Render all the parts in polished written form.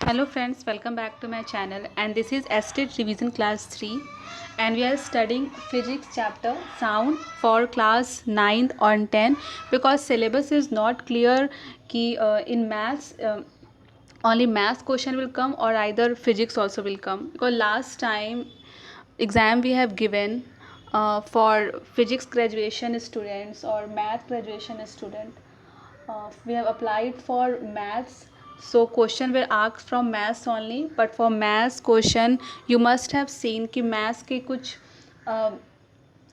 Hello friends, welcome back to my channel, and this is Estate Revision Class 3, and we are studying Physics chapter Sound for class 9th or 10 because syllabus is not clear कि in maths only maths question will come or either physics also will come, because last time exam we have given for physics graduation students or math graduation student, we have applied for maths, so question were asked from maths only, but for maths question you must have seen कि maths के कुछ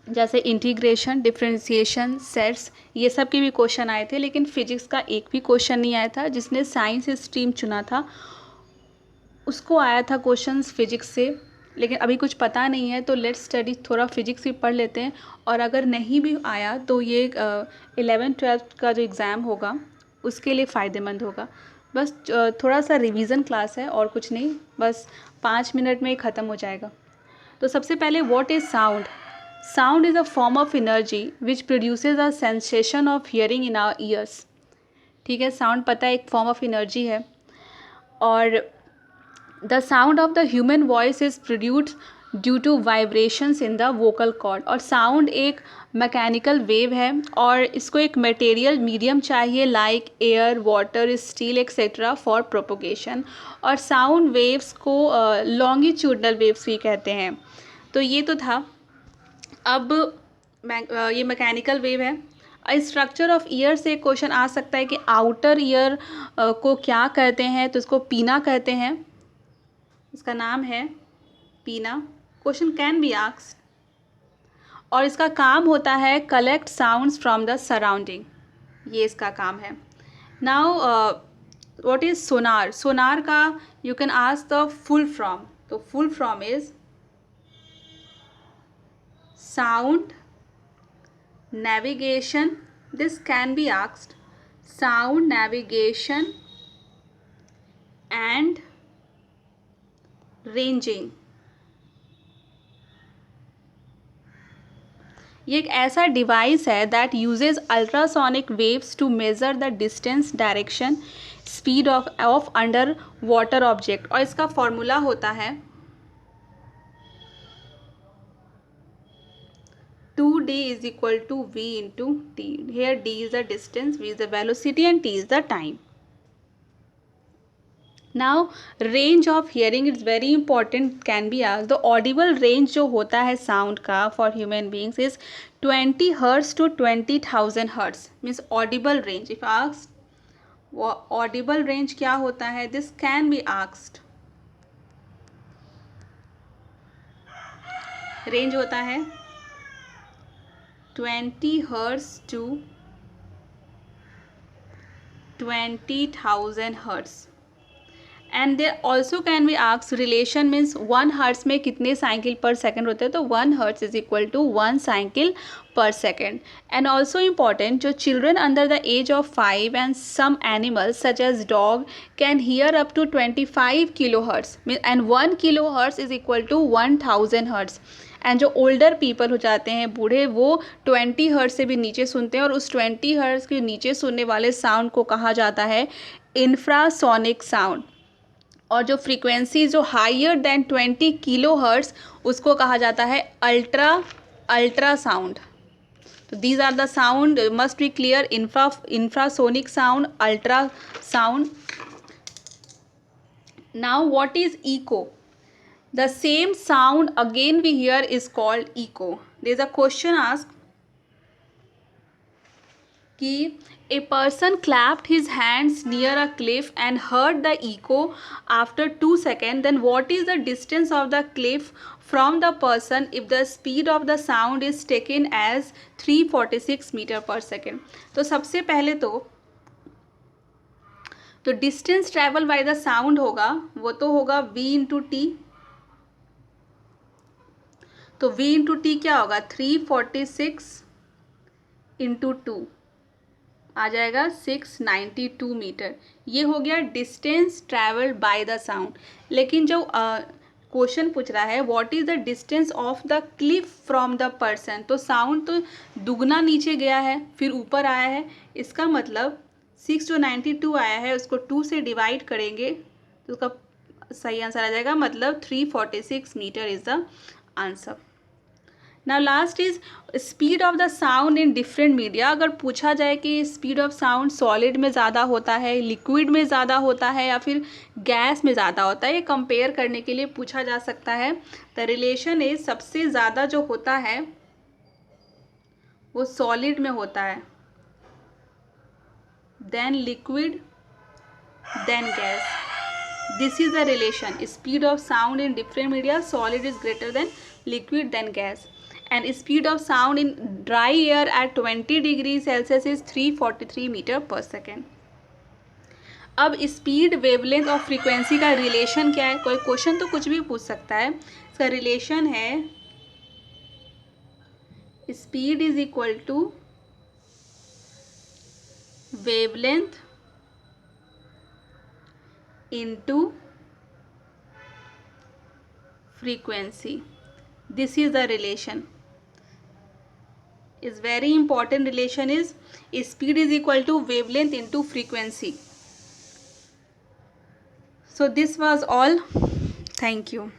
जैसे integration, differentiation, sets, ये सब के भी question आए थे, लेकिन फिजिक्स का एक भी क्वेश्चन नहीं आया था। जिसने साइंस स्ट्रीम चुना था उसको आया था क्वेश्चंस फिजिक्स से, लेकिन अभी कुछ पता नहीं है, तो लेट्स स्टडी, थोड़ा फिजिक्स भी पढ़ लेते हैं। और अगर नहीं भी आया तो ये 11th-12th का जो एग्ज़ाम होगा उसके लिए फ़ायदेमंद होगा। बस थोड़ा सा रिवीजन क्लास है और कुछ नहीं, बस 5 मिनट में ही ख़त्म हो जाएगा। तो सबसे पहले what is sound? Sound is a form of energy which produces a sensation of hearing in our ears. ठीक है, साउंड पता है एक फॉर्म ऑफ एनर्जी है। और the sound of the human voice is produced due to vibrations in the vocal cord. और sound एक mechanical wave है और इसको एक मटेरियल मीडियम चाहिए like air, water, steel etcetera for propagation. और साउंड वेव्स को लॉन्गिट्यूडनल वेव्स भी कहते हैं। तो ये तो था। अब ये मैकेनिकल वेव है। स्ट्रक्चर ऑफ ईयर से क्वेश्चन आ सकता है कि आउटर ईयर को क्या कहते हैं, तो इसको पीना कहते हैं, इसका नाम है pinna. Question can be asked. और इसका काम होता है collect sounds from the surrounding, ये इसका काम है। Now what is sonar? Sonar का you can ask the full form, तो full form is sound navigation. This can be asked. Sound navigation and ranging. ये एक ऐसा डिवाइस है that uses ultrasonic waves to measure the distance, direction, speed of under water object. और इसका formula होता है 2d is equal to v into t. Here d is the distance, v is the velocity and t is the time. Now range of hearing is very important, can be asked. The audible range जो होता है sound का for human beings is 20 hertz to 20,000 hertz, means audible range. If asked audible range क्या होता है, this can be asked. range होता है 20 hertz to 20,000 hertz. And there also can be asked relation, means 1 hertz में कितने cycle पर second होते हैं, तो 1 hertz is equal to 1 cycle पर सेकेंड. And also important, जो children under the age of 5 and some animals such as dog can hear up to 25 kilohertz, and 1 kilohertz is equal to 1000 hertz. And जो older people हो जाते हैं, बूढ़े, वो 20 hertz से भी नीचे सुनते हैं, और उस 20 हर्ट्ज के नीचे सुनने वाले साउंड को कहा जाता है इंफ्रासोनिक साउंड। और जो फ्रीक्वेंसी जो हायर देन 20 किलो हर्ट्ज उसको कहा जाता है अल्ट्रा साउंड। तो these are the sound, must be clear, infrasonic sound, ultrasound. Now what is echo? The same sound again we hear is called echo. There is a question asked कि a person clapped his hands near a cliff and heard the echo after 2 seconds. Then what is the distance of the cliff from the person if the speed of the sound is taken as 346 meter per second? तो सबसे पहले तो distance travel by the sound होगा, वो तो होगा v into t. तो v into T क्या होगा, 346 इंटू 2 आ जाएगा 692 मीटर। ये हो गया distance travelled by the sound. लेकिन जो क्वेश्चन पूछ रहा है what is the distance of the Cliff from the person, तो साउंड तो दुगना नीचे गया है फिर ऊपर आया है, इसका मतलब 6 जो 92 आया है उसको 2 से डिवाइड करेंगे तो उसका सही आंसर आ जाएगा, मतलब 346 meter is the answer. Now last is speed of the sound in different media. अगर पूछा जाए कि स्पीड ऑफ साउंड सॉलिड में ज़्यादा होता है, लिक्विड में ज़्यादा होता है या फिर गैस में ज़्यादा होता है, ये कंपेयर करने के लिए पूछा जा सकता है। द रिलेशन इज सबसे ज़्यादा जो होता है वो सॉलिड में होता है, then liquid, then gas. This is the relation. Speed of sound in different media, solid is greater than liquid than gas. And speed of sound in dry air at 20 degrees Celsius is 343 meter per second. अब speed, wavelength और frequency का relation क्या है? कोई question तो कुछ भी पूछ सकता है। इसका रिलेशन है speed is equal to wavelength into frequency. This is the relation. Is very important relation is speed is equal to wavelength into frequency. So this was all. Thank you.